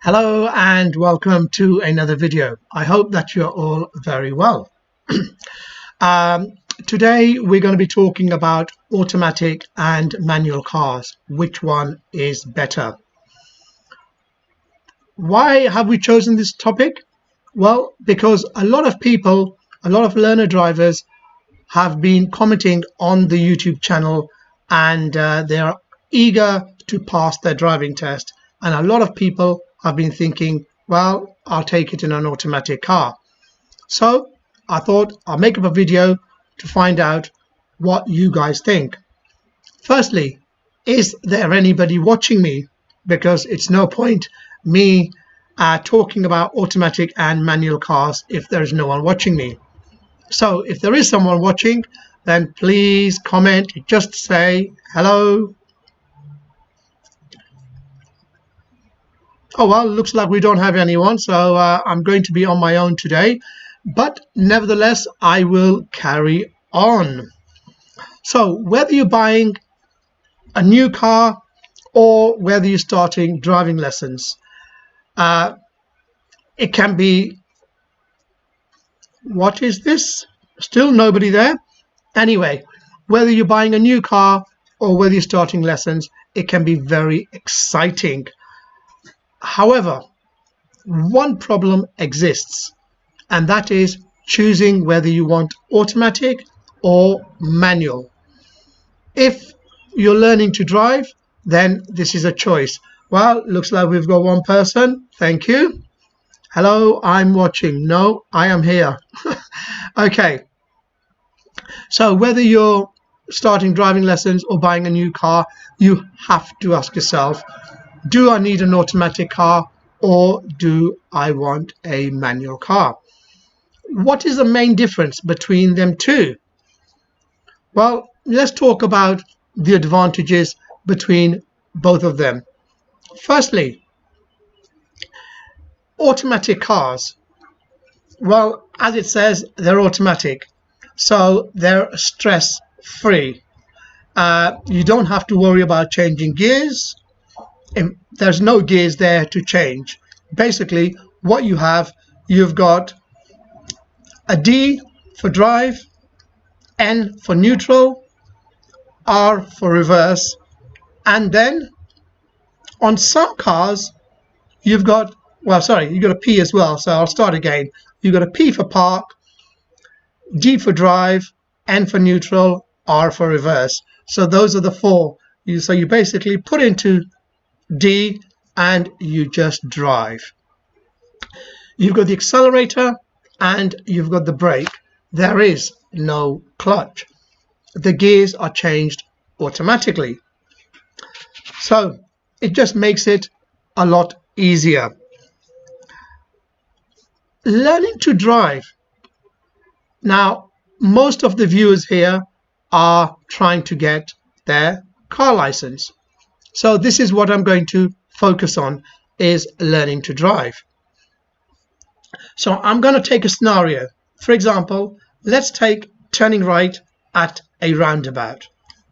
Hello and welcome to another video. I hope that you're all very well. Today we're going to be talking about automatic and manual cars. Which one is better? Why have we chosen this topic? Well, because a lot of people, a lot of learner drivers have been commenting on the YouTube channel and they are eager to pass their driving test, and a lot of people have been thinking, well, I'll take it in an automatic car. So I thought I'll make up a video to find out what you guys think. Firstly, is there anybody watching me? Because it's no point me talking about automatic and manual cars if there is no one watching me. So if there is someone watching, then please comment, just say hello. Oh well, looks like we don't have anyone, so I'm going to be on my own today, but nevertheless I will carry on. So whether you're buying a new car or whether you're starting driving lessons, it can be, what is this? Still nobody there? Anyway, whether you're buying a new car or whether you're starting lessons, it can be very exciting. However, one problem exists, and that is choosing whether you want automatic or manual. If you're learning to drive, then this is a choice. Well, looks like we've got one person. Thank you. Hello, I'm watching. No, I am here. Okay. So whether you're starting driving lessons or buying a new car, you have to ask yourself, do I need an automatic car or do I want a manual car? What is the main difference between them two? Well, let's talk about the advantages between both of them. Firstly, automatic cars. Well, as it says, they're automatic, so they're stress-free. You don't have to worry about changing gears. There's no gears there to change. Basically, what you have, you've got a D for drive, N for neutral, R for reverse, and then on some cars you've got, well, sorry, you've got a P as well, so I'll start again. You've got a P for park, D for drive, N for neutral, R for reverse. So those are the four. So you basically put into D and you just drive. You've got the accelerator and you've got the brake. There is no clutch. The gears are changed automatically. So it just makes it a lot easier. Learning to drive. Now, most of the viewers here are trying to get their car license. So this is what I'm going to focus on, is learning to drive. So I'm going to take a scenario. For example, let's take turning right at a roundabout,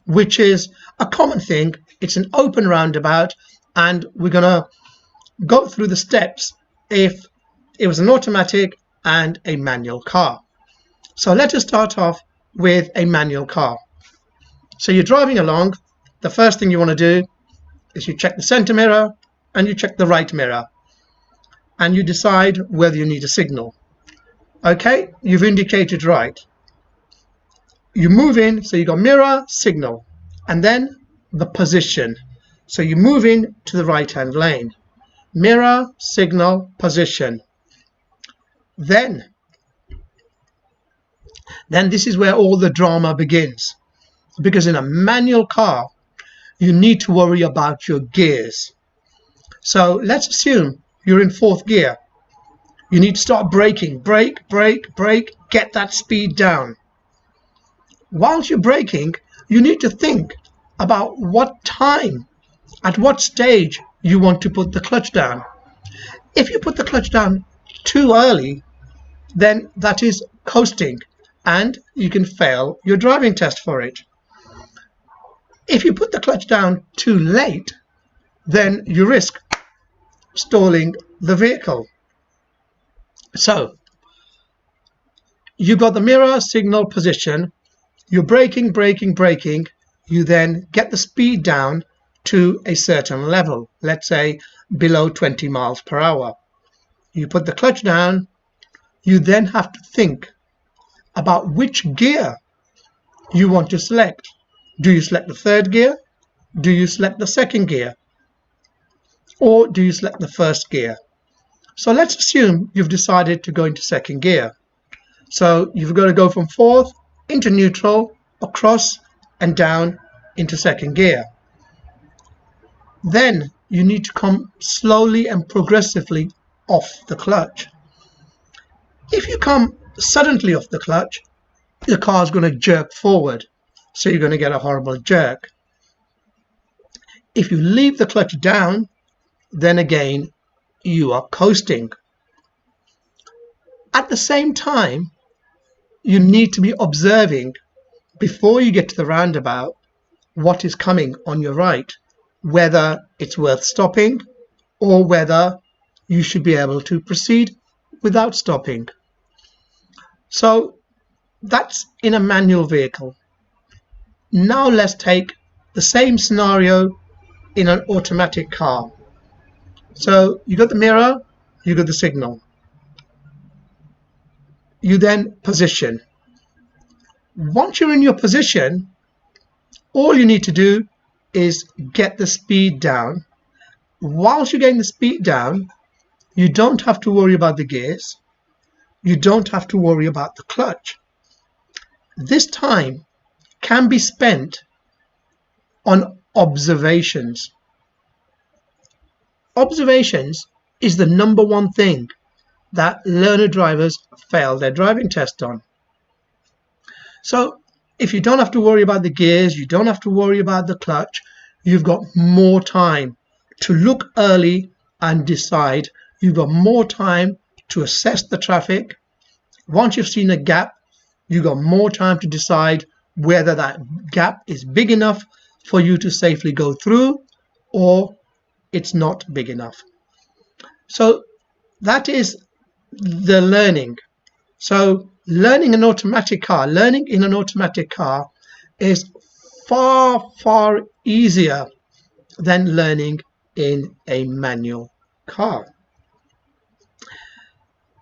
which is a common thing. It's an open roundabout, and we're going to go through the steps if it was an automatic and a manual car. So let us start off with a manual car. So you're driving along. The first thing you want to do is you check the center mirror and you check the right mirror and you decide whether you need a signal. Okay, you've indicated right. You move in, so you got mirror, signal, and then the position. So you move in to the right hand lane. Mirror, signal, position. Then this is where all the drama begins, because in a manual car you need to worry about your gears. So let's assume you're in fourth gear. You need to start braking. Brake, brake, brake. Get that speed down. Whilst you're braking, you need to think about what time, at what stage you want to put the clutch down. If you put the clutch down too early, then that is coasting and you can fail your driving test for it. If you put the clutch down too late, then you risk stalling the vehicle. So you got the mirror signal position, you're braking, you then get the speed down to a certain level, let's say below 20 miles per hour. You put the clutch down, you then have to think about which gear you want to select. Do you select the third gear? Do you select the second gear? Or do you select the first gear? So let's assume you've decided to go into second gear. So you've got to go from fourth into neutral, across and down into second gear. Then you need to come slowly and progressively off the clutch. If you come suddenly off the clutch, the car is going to jerk forward, so you're going to get a horrible jerk. If you leave the clutch down, then again you are coasting. At the same time, you need to be observing before you get to the roundabout what is coming on your right, whether it's worth stopping or whether you should be able to proceed without stopping. So that's in a manual vehicle. Now let's take the same scenario in an automatic car. So you got the mirror, you got the signal. You then position. Once you're in your position, all you need to do is get the speed down. Whilst you're getting the speed down, you don't have to worry about the gears. You don't have to worry about the clutch. This time can be spent on observations. Observations is the number one thing that learner drivers fail their driving test on. So if you don't have to worry about the gears, you don't have to worry about the clutch, you've got more time to look early and decide. You've got more time to assess the traffic. Once you've seen a gap, you've got more time to decide whether that gap is big enough for you to safely go through or it's not big enough. So that is the learning. So learning in an automatic car is far easier than learning in a manual car.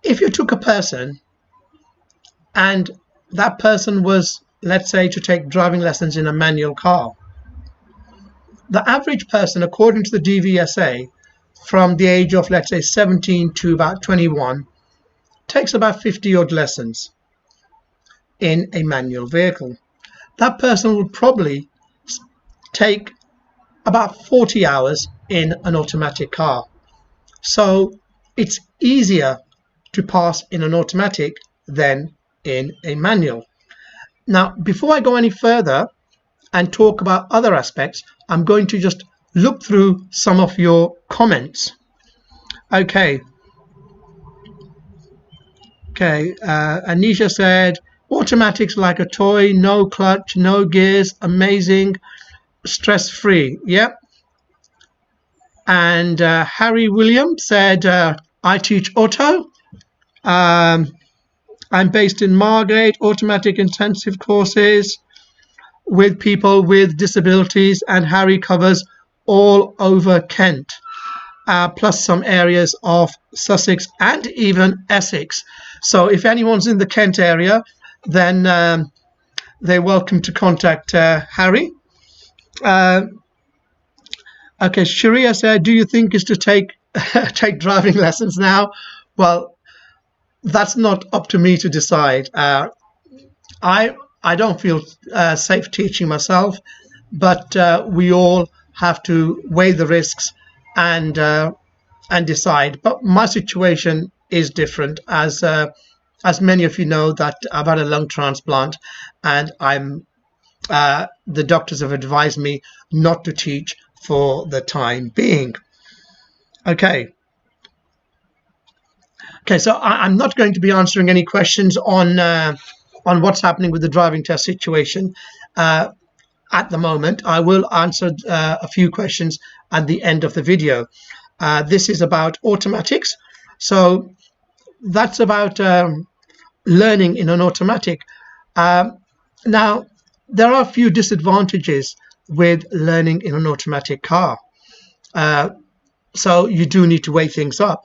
If you took a person and that person was, let's say, to take driving lessons in a manual car, the average person, according to the DVSA, from the age of, let's say, 17 to about 21, takes about 50 odd lessons in a manual vehicle. That person would probably take about 40 hours in an automatic car. So it's easier to pass in an automatic than in a manual. Now, before I go any further and talk about other aspects, I'm going to just look through some of your comments. Okay, Anisha said, automatics like a toy, no clutch, no gears, amazing, stress-free. Yep. And Harry Williams said, I teach auto. I'm based in Margate, automatic intensive courses with people with disabilities, and Harry covers all over Kent, plus some areas of Sussex and even Essex. So if anyone's in the Kent area, then they're welcome to contact Harry. Okay, Sharia said, do you think is to take driving lessons now? Well, that's not up to me to decide. I don't feel safe teaching myself, but we all have to weigh the risks and decide. But my situation is different, as many of you know, that I've had a lung transplant, and the doctors have advised me not to teach for the time being. Okay, so I'm not going to be answering any questions on what's happening with the driving test situation at the moment. I will answer a few questions at the end of the video. This is about automatics. So that's about learning in an automatic. Now, there are a few disadvantages with learning in an automatic car. So you do need to weigh things up.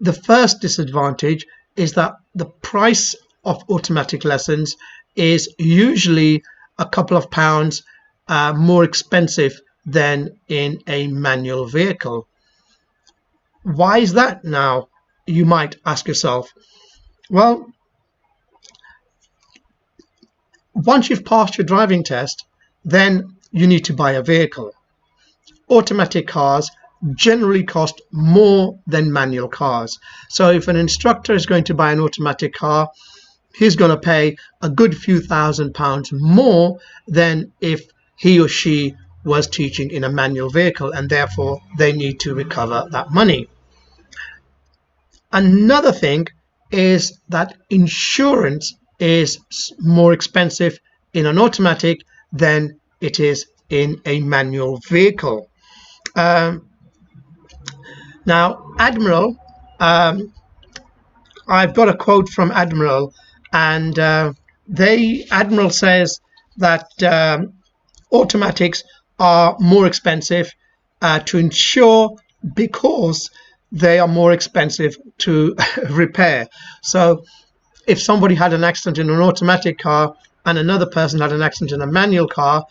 The first disadvantage is that the price of automatic lessons is usually a couple of pounds more expensive than in a manual vehicle. Why is that now? You might ask yourself. Well, once you've passed your driving test, then you need to buy a vehicle. Automatic cars generally cost more than manual cars. So if an instructor is going to buy an automatic car, he's going to pay a good few £1,000s more than if he or she was teaching in a manual vehicle, and therefore they need to recover that money. Another thing is that insurance is more expensive in an automatic than it is in a manual vehicle. Now, Admiral, I've got a quote from Admiral, and Admiral says that automatics are more expensive to insure because they are more expensive to repair. So if somebody had an accident in an automatic car and another person had an accident in a manual car,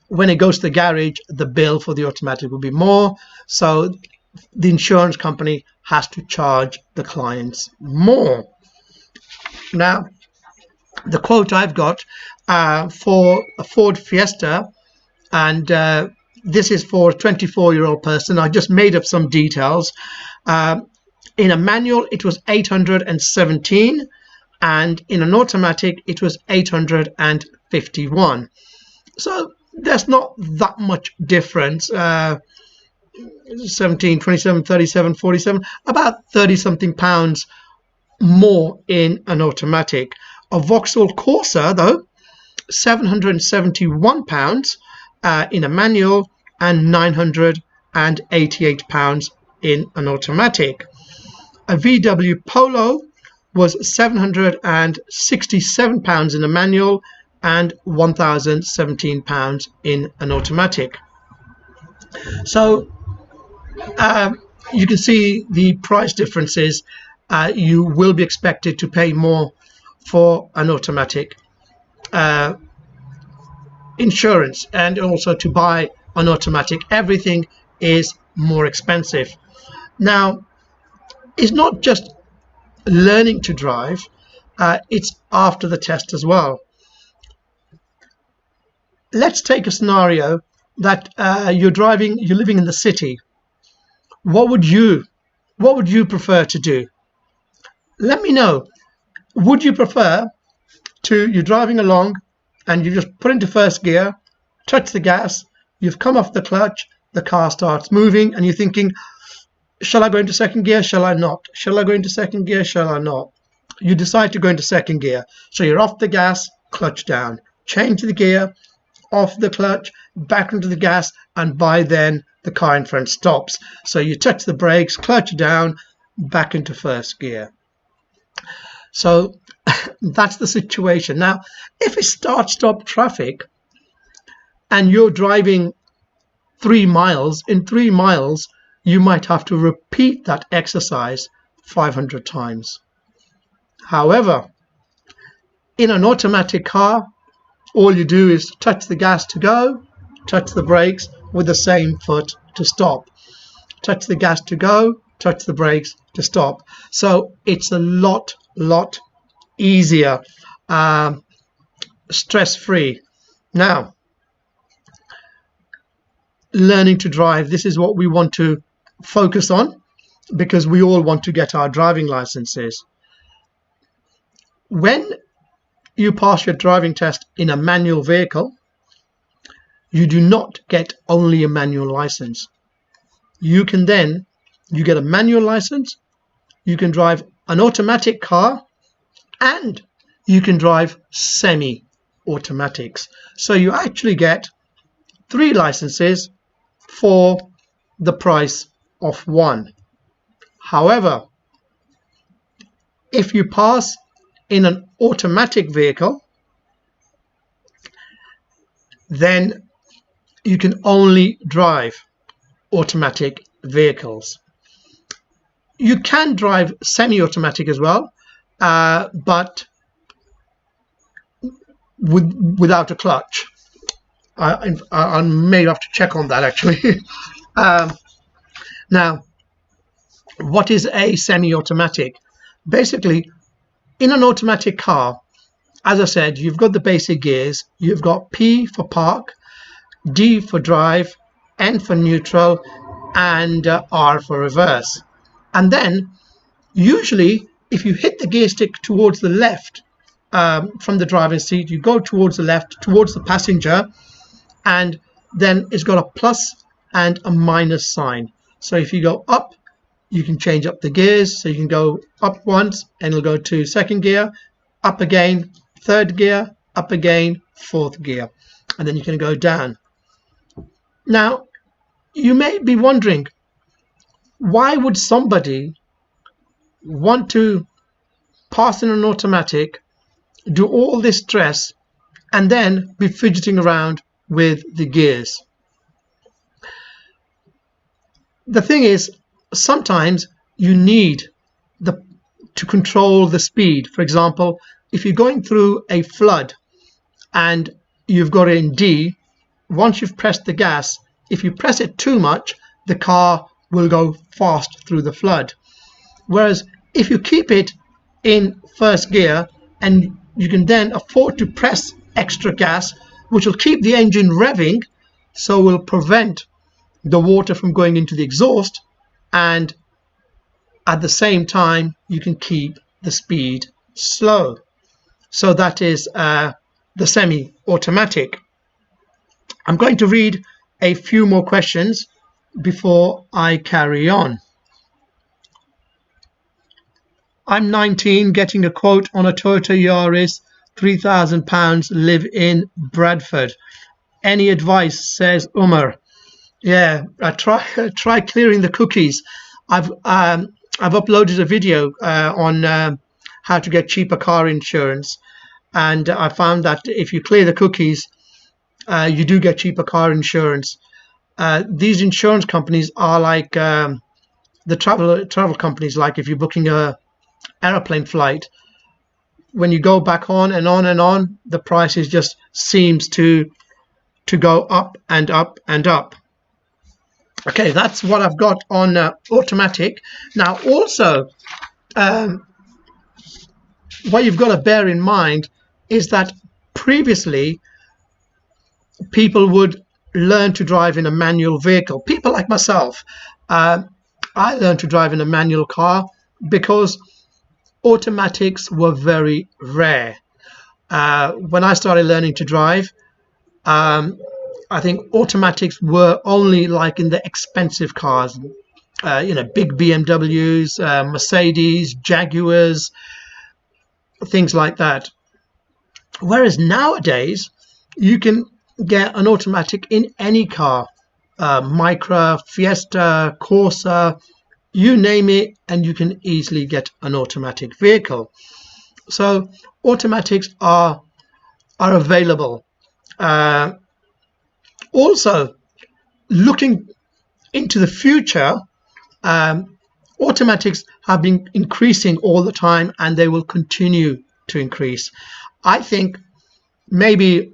when it goes to the garage, the bill for the automatic will be more. So the insurance company has to charge the clients more. Now, the quote I've got for a Ford Fiesta, and this is for a 24-year-old person. I just made up some details. In a manual, it was 817, and in an automatic, it was 851. So there's not that much difference. 17, 27, 37, 47, about 30-something pounds more in an automatic. A Vauxhall Corsa, though, £771 in a manual and £988 in an automatic. A VW Polo was £767 in a manual and £1,017 in an automatic. So you can see the price differences. You will be expected to pay more for an automatic insurance, and also to buy an automatic. Everything is more expensive. Now, it's not just learning to drive, it's after the test as well. Let's take a scenario that you're living in the city. What would you prefer to do? Let me know. Would you prefer you're driving along and you just put into first gear, touch the gas, you've come off the clutch, the car starts moving, and you're thinking, shall I go into second gear? Shall I not? Shall I go into second gear? Shall I not? You decide to go into second gear. So you're off the gas, clutch down, change the gear, off the clutch, back into the gas, and by then the car in front stops. So you touch the brakes, clutch down, back into first gear. So that's the situation. Now, if it's start-stop traffic and you're driving 3 miles, in 3 miles, you might have to repeat that exercise 500 times. However, in an automatic car, all you do is touch the gas to go, touch the brakes with the same foot to stop. Touch the gas to go, touch the brakes to stop. So it's a lot easier, stress-free. Now, learning to drive, this is what we want to focus on, because we all want to get our driving licenses. When you pass your driving test in a manual vehicle, you do not get only a manual license. You get a manual license, you can drive an automatic car, and you can drive semi-automatics. So you actually get 3 licenses for the price of one. However, if you pass in an automatic vehicle, then you can only drive automatic vehicles. You can drive semi-automatic as well, but without a clutch. I may have to check on that actually. Now, what is a semi-automatic? Basically, in an automatic car, as I said, you've got the basic gears. You've got P for park, D for drive, N for neutral, and R for reverse. And then, usually, if you hit the gear stick towards the left from the driving seat, you go towards the left, towards the passenger, and then it's got a plus and a minus sign. So if you go up, you can change up the gears. So you can go up once and it'll go to second gear, up again, third gear, up again, fourth gear, and then you can go down. Now, you may be wondering, why would somebody want to pass in an automatic, do all this stress, and then be fidgeting around with the gears? The thing is, sometimes you need to control the speed. For example, if you're going through a flood and you've got it in D, once you've pressed the gas, if you press it too much, the car will go fast through the flood. Whereas if you keep it in first gear, and you can then afford to press extra gas, which will keep the engine revving, so will prevent the water from going into the exhaust, and at the same time you can keep the speed slow. So that is the semi-automatic. I'm going to read a few more questions before I carry on. I'm 19, getting a quote on a Toyota Yaris, £3,000, live in Bradford. Any advice, says Umar. Yeah, try clearing the cookies. I've uploaded a video on how to get cheaper car insurance, and I found that if you clear the cookies, you do get cheaper car insurance. These insurance companies are like the travel companies. Like if you're booking a aeroplane flight, when you go back on and on and on, the prices just seems to go up and up and up. Okay, that's what I've got on automatic. Now also, what you've got to bear in mind is that previously people would learn to drive in a manual vehicle. People like myself, I learned to drive in a manual car because automatics were very rare. When I started learning to drive, I think automatics were only like in the expensive cars, big BMWs, Mercedes, Jaguars, things like that. Whereas nowadays, you can get an automatic in any car, Micra, Fiesta, Corsa, you name it, and you can easily get an automatic vehicle. So automatics are available. Also, looking into the future, automatics have been increasing all the time, and they will continue to increase. I think maybe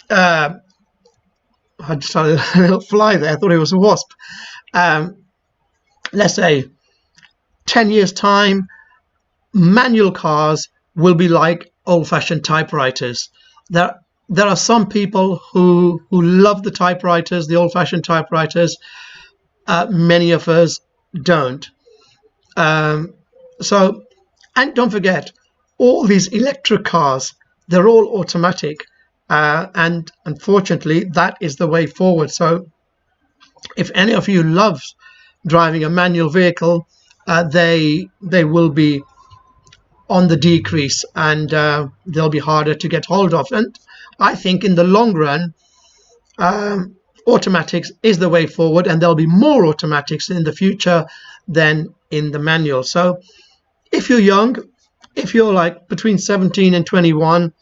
I just started a little fly there. I thought it was a wasp. Let's say 10 years time, manual cars will be like old-fashioned typewriters. There are some people who love the typewriters, the old-fashioned typewriters. Many of us don't. And don't forget, all these electric cars, they're all automatic. And unfortunately, that is the way forward. So if any of you love driving a manual vehicle, they will be on the decrease, and they'll be harder to get hold of. And I think in the long run, automatics is the way forward, and there'll be more automatics in the future than in the manual. So if you're young, if you're like between 17 and 21,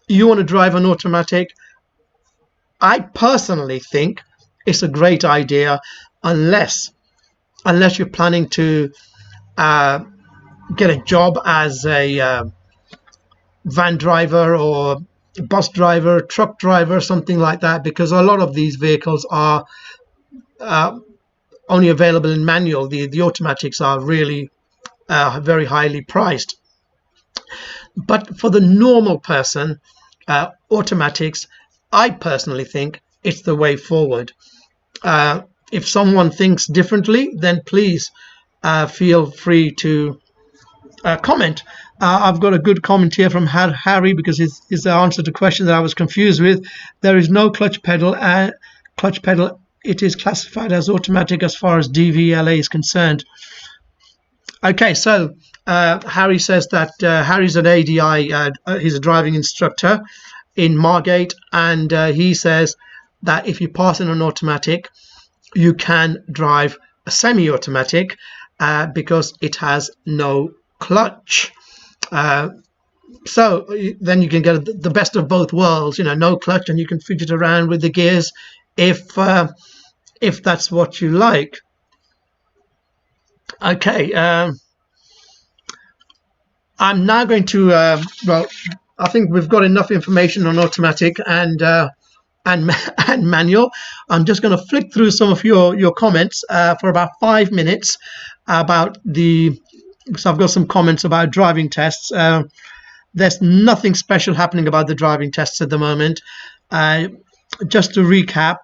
you want to drive an automatic, I personally think it's a great idea, unless you're planning to get a job as a van driver or bus driver, truck driver, something like that, because a lot of these vehicles are only available in manual. The automatics are really very highly priced. But for the normal person, automatics, I personally think it's the way forward. If someone thinks differently, then please feel free to comment. I've got a good comment here from Harry, because it's the answer to a question that I was confused with. There is no clutch pedal. It is classified as automatic as far as DVLA is concerned. Okay, so Harry says that Harry's an ADI, he's a driving instructor in Margate, and he says that if you pass in an automatic, you can drive a semi-automatic because it has no clutch. So then you can get the best of both worlds, no clutch, and you can fidget around with the gears if that's what you like. Okay, I'm now going to well, I think we've got enough information on automatic and manual. I'm just going to flick through some of your comments for about 5 minutes about so I've got some comments about driving tests. There's nothing special happening about the driving tests at the moment. Just to recap,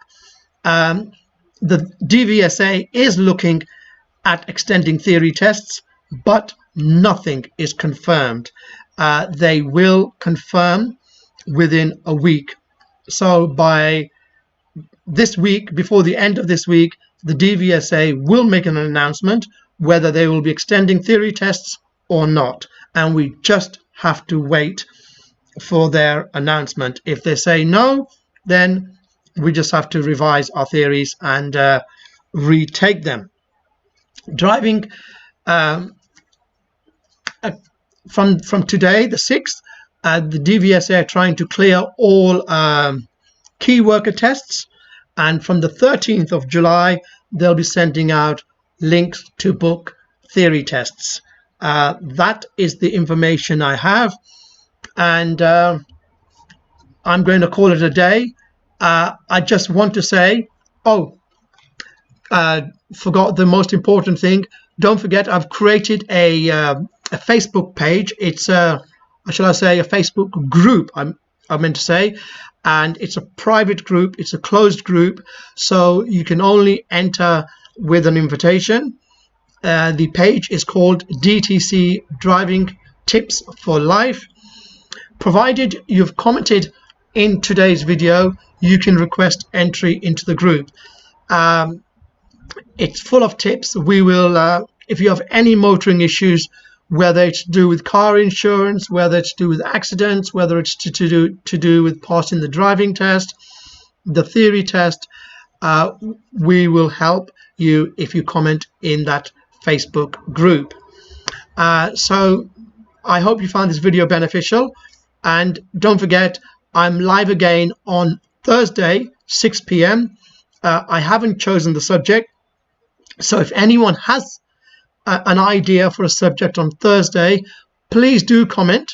the DVSA is looking at extending theory tests, but nothing is confirmed. They will confirm within a week. So by this week, before the end of this week, the DVSA will make an announcement whether they will be extending theory tests or not. And we just have to wait for their announcement. If they say no, then we just have to revise our theories and retake them. Driving from today, the 6th, the DVSA are trying to clear all key worker tests, and from the 13th of July they'll be sending out links to book theory tests. That is the information I have, and I'm going to call it a day. I just want to say, forgot the most important thing. Don't forget, I've created a Facebook page. It's shall I say, a Facebook group, I meant to say, and it's a private group. It's a closed group, so you can only enter with an invitation. The page is called DTC Driving Tips for Life. Provided you've commented in today's video, you can request entry into the group. It's full of tips. We will, if you have any motoring issues, whether it's to do with car insurance, whether it's to do with accidents, whether it's to do with passing the driving test, the theory test, we will help you if you comment in that Facebook group. So I hope you found this video beneficial, and don't forget, I'm live again on Thursday 6 p.m. I haven't chosen the subject, so if anyone has an idea for a subject on Thursday, please do comment.